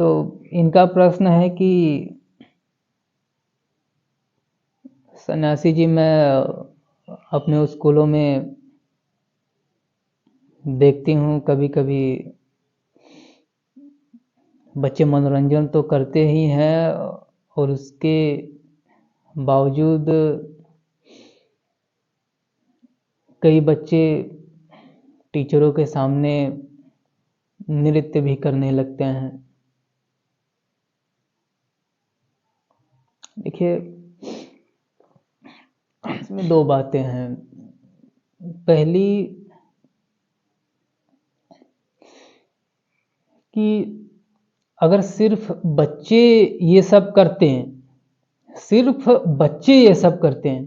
तो इनका प्रश्न है कि सन्यासी जी, मैं अपने स्कूलों में देखती हूँ कभी कभी बच्चे मनोरंजन तो करते ही हैं, और उसके बावजूद कई बच्चे टीचरों के सामने नृत्य भी करने लगते हैं। देखिए, इसमें दो बातें हैं। पहली कि अगर सिर्फ बच्चे ये सब करते हैं, सिर्फ बच्चे ये सब करते हैं,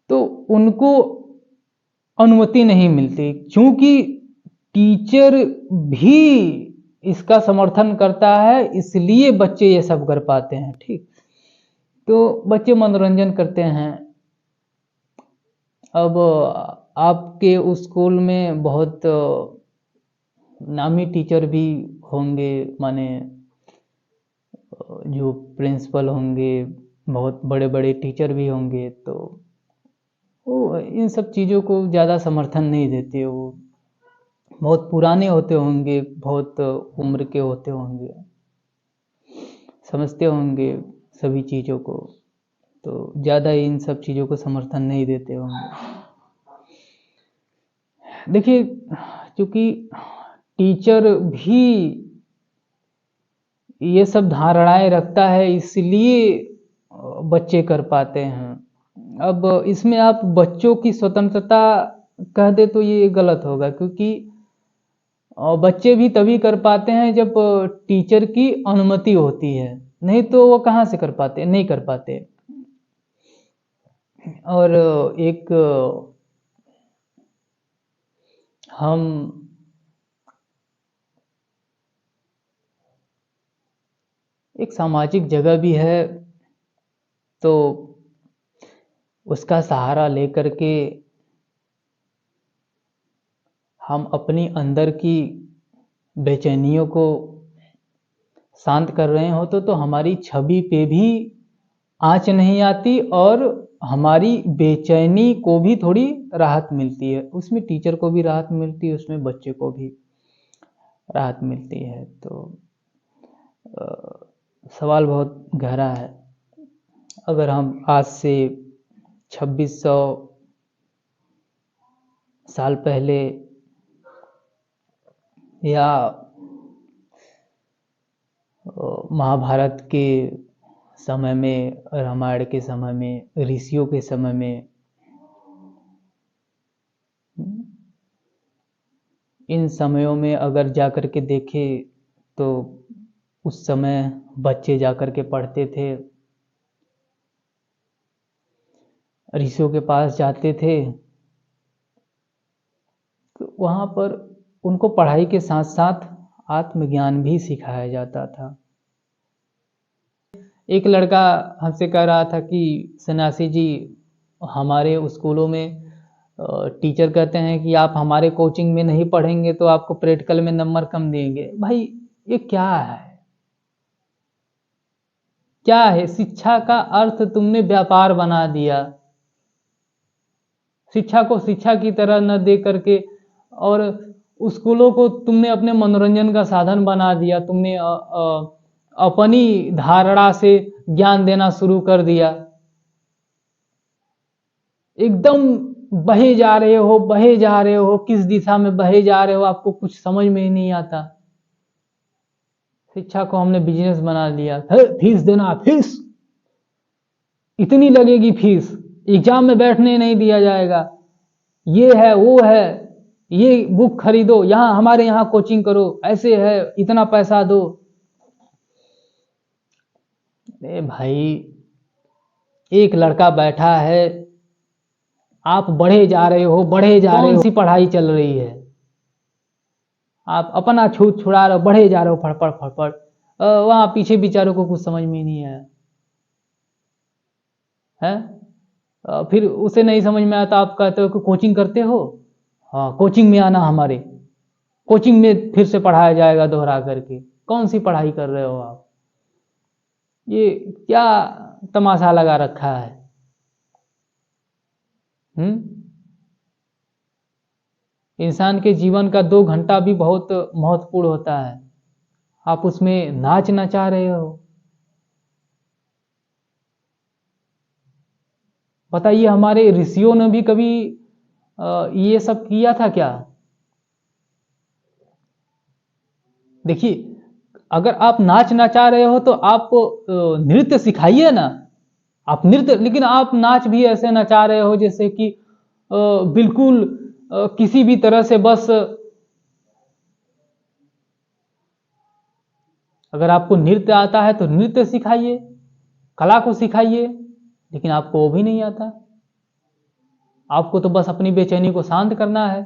तो उनको अनुमति नहीं मिलती, क्योंकि टीचर भी इसका समर्थन करता है, इसलिए बच्चे ये सब कर पाते हैं। ठीक, तो बच्चे मनोरंजन करते हैं। अब आपके उस स्कूल में बहुत नामी टीचर भी होंगे, माने जो प्रिंसिपल होंगे, बहुत बड़े बड़े टीचर भी होंगे, तो वो इन सब चीज़ों को ज़्यादा समर्थन नहीं देते। वो बहुत पुराने होते होंगे, बहुत उम्र के होते होंगे, समझते होंगे सभी चीज़ों को, तो ज़्यादा इन सब चीज़ों को समर्थन नहीं देते होंगे। देखिए, क्योंकि टीचर भी ये सब धारणाएं रखता है, इसलिए बच्चे कर पाते हैं। अब इसमें आप बच्चों की स्वतंत्रता कह दे तो ये गलत होगा, क्योंकि बच्चे भी तभी कर पाते हैं जब टीचर की अनुमति होती है, नहीं तो वो कहाँ से कर पाते, नहीं कर पाते। और हम एक सामाजिक जगह भी है, तो उसका सहारा लेकर के हम अपनी अंदर की बेचैनियों को शांत कर रहे हो तो हमारी छवि पे भी आंच नहीं आती, और हमारी बेचैनी को भी थोड़ी राहत मिलती है। उसमें टीचर को भी राहत मिलती है, उसमें बच्चे को भी राहत मिलती है। तो सवाल बहुत गहरा है। अगर हम आज से 2600 साल पहले या महाभारत के समय में, रामायण के समय में, ऋषियों के समय में, इन समयों में अगर जाकर के देखें तो उस समय बच्चे जाकर के पढ़ते थे, ऋषियों के पास जाते थे, तो वहाँ पर उनको पढ़ाई के साथ साथ आत्मज्ञान भी सिखाया जाता था। एक लड़का हमसे कह रहा था कि सन्यासी जी, हमारे स्कूलों में टीचर कहते हैं कि आप हमारे कोचिंग में नहीं पढ़ेंगे तो आपको प्रैक्टिकल में नंबर कम देंगे। भाई, ये क्या है? क्या है? शिक्षा का अर्थ तुमने व्यापार बना दिया। शिक्षा को शिक्षा की तरह न दे करके, और स्कूलों को तुमने अपने मनोरंजन का साधन बना दिया। तुमने अपनी धारणा से ज्ञान देना शुरू कर दिया। एकदम बहे जा रहे हो, बहे जा रहे हो, किस दिशा में बहे जा रहे हो आपको कुछ समझ में ही नहीं आता। शिक्षा को हमने बिजनेस बना दिया। फीस देना, फीस इतनी लगेगी, फीस एग्जाम में बैठने नहीं दिया जाएगा, ये है वो है, ये बुक खरीदो, यहाँ हमारे यहाँ कोचिंग करो, ऐसे है, इतना पैसा दो। अरे भाई, एक लड़का बैठा है, आप बढ़े जा रहे हो, बढ़े जा रहे हो, कौन सी पढ़ाई चल रही है? आप अपना छूत छुड़ा रहे हो, बढ़े जा रहे हो, फड़फड़ फड़फड़। वहां पीछे बेचारों को कुछ समझ में नहीं आया है। फिर उसे नहीं समझ में आता, आप कहते हो कि कोचिंग करते हो, हाँ कोचिंग में आना, हमारे कोचिंग में फिर से पढ़ाया जाएगा दोहरा करके। कौन सी पढ़ाई कर रहे हो आप? ये क्या तमाशा लगा रखा है? इंसान के जीवन का 2 घंटा भी बहुत महत्वपूर्ण होता है, आप उसमें नाच नचा रहे हो। बताइए, हमारे ऋषियों ने भी कभी ये सब किया था क्या? देखिए, अगर आप नाच नचा रहे हो तो आप नृत्य सिखाइए ना। आप नृत्य, लेकिन आप नाच भी ऐसे नचा रहे हो जैसे कि बिल्कुल किसी भी तरह से बस, अगर आपको नृत्य आता है तो नृत्य सिखाइए, कला को सिखाइए, लेकिन आपको वो भी नहीं आता। आपको तो बस अपनी बेचैनी को शांत करना है।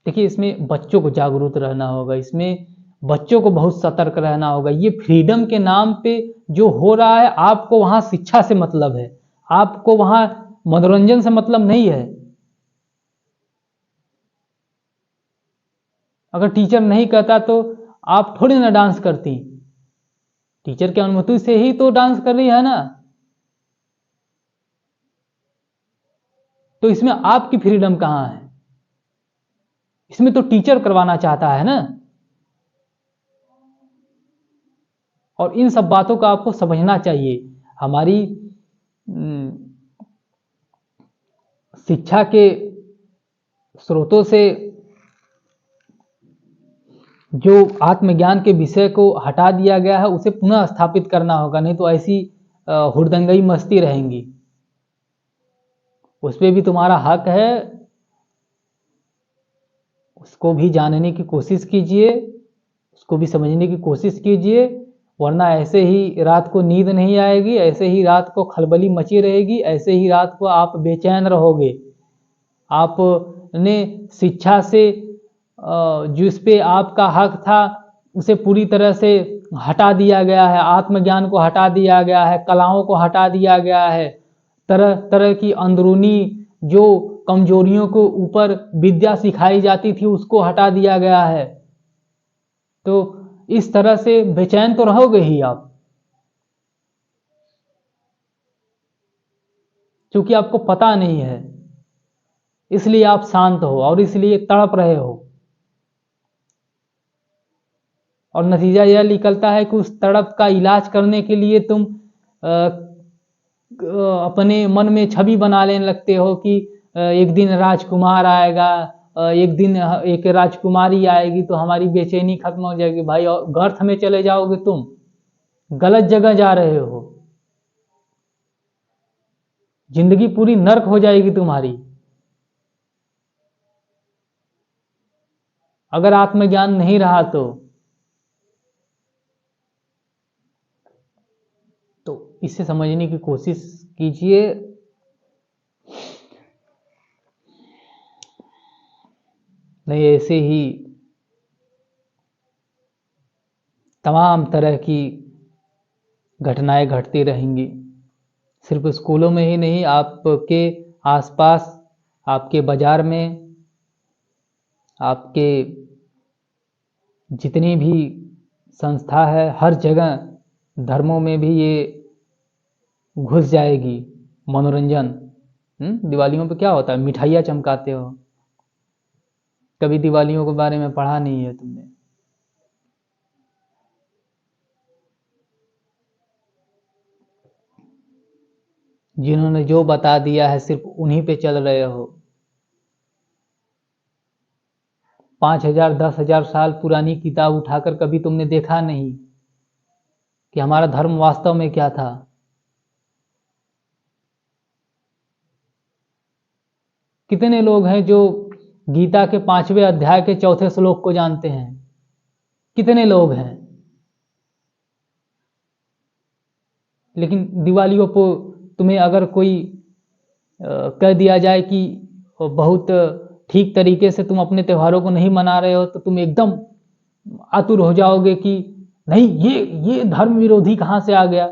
देखिए, इसमें बच्चों को जागरूक रहना होगा, इसमें बच्चों को बहुत सतर्क रहना होगा। ये फ्रीडम के नाम पे जो हो रहा है, आपको वहां शिक्षा से मतलब है, आपको वहां मनोरंजन से मतलब नहीं है। अगर टीचर नहीं कहता तो आप थोड़ी ना डांस करती, टीचर की अनुमति से ही तो डांस कर रही है ना। तो इसमें आपकी फ्रीडम कहां है? इसमें तो टीचर करवाना चाहता है ना। और इन सब बातों का आपको समझना चाहिए। हमारी शिक्षा के स्रोतों से जो आत्मज्ञान के विषय को हटा दिया गया है, उसे पुनः स्थापित करना होगा, नहीं तो ऐसी हुड़दंगई मस्ती रहेंगी। उस पर भी तुम्हारा हक है, उसको भी जानने की कोशिश कीजिए, उसको भी समझने की कोशिश कीजिए, वरना ऐसे ही रात को नींद नहीं आएगी, ऐसे ही रात को खलबली मची रहेगी, ऐसे ही रात को आप बेचैन रहोगे। आपने शिक्षा से जिस पे आपका हक था उसे पूरी तरह से हटा दिया गया है, आत्मज्ञान को हटा दिया गया है, कलाओं को हटा दिया गया है, तरह तरह की अंदरूनी जो कमजोरियों को ऊपर विद्या सिखाई जाती थी उसको हटा दिया गया है। तो इस तरह से बेचैन तो रहोगे ही आप, क्योंकि आपको पता नहीं है, इसलिए आप शांत हो और इसलिए तड़प रहे हो। और नतीजा यह निकलता है कि उस तड़प का इलाज करने के लिए तुम अपने मन में छवि बना लेने लगते हो कि एक दिन राजकुमार आएगा, एक दिन एक राजकुमारी आएगी तो हमारी बेचैनी खत्म हो जाएगी। भाई, और गर्थ में चले जाओगे, तुम गलत जगह जा रहे हो, जिंदगी पूरी नर्क हो जाएगी तुम्हारी। अगर आत्मज्ञान नहीं रहा तो इसे समझने की कोशिश कीजिए। नहीं, ऐसे ही तमाम तरह की घटनाएं घटती रहेंगी, सिर्फ स्कूलों में ही नहीं, आपके आसपास, आपके बाजार में, आपके जितनी भी संस्था है, हर जगह धर्मों में भी ये घुस जाएगी मनोरंजन। दिवालियों पे क्या होता है, मिठाइयाँ चमकाते हो, कभी दिवालियों के बारे में पढ़ा नहीं है तुमने। जिन्होंने जो बता दिया है सिर्फ उन्हीं पे चल रहे हो। 5,000 10,000 साल पुरानी किताब उठाकर कभी तुमने देखा नहीं कि हमारा धर्म वास्तव में क्या था। कितने लोग हैं जो गीता के 5वें अध्याय के 4थे श्लोक को जानते हैं? कितने लोग हैं? लेकिन दिवालियों को तुम्हें अगर कोई कह दिया जाए कि बहुत ठीक तरीके से तुम अपने त्योहारों को नहीं मना रहे हो, तो तुम एकदम आतुर हो जाओगे कि नहीं, ये धर्म विरोधी कहां से आ गया।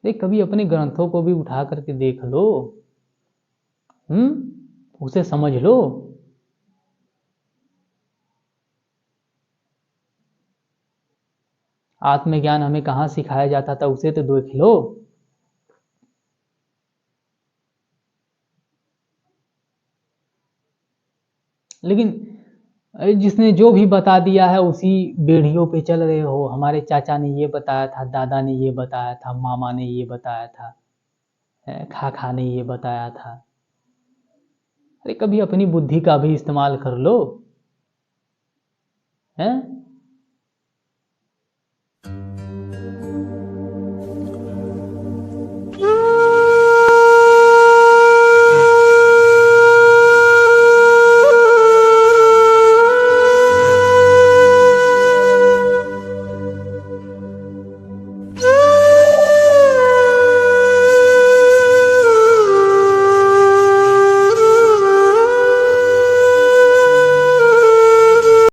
देख, कभी अपने ग्रंथों को भी उठा करके देख लो, उसे समझ लो। आत्मज्ञान हमें कहाँ सिखाया जाता था उसे तो देख लो। लेकिन जिसने जो भी बता दिया है उसी बेड़ियों पे चल रहे हो। हमारे चाचा ने ये बताया था, दादा ने ये बताया था, मामा ने ये बताया था, खाखा ने ये बताया था। अरे कभी अपनी बुद्धि का भी इस्तेमाल कर लो, हैं?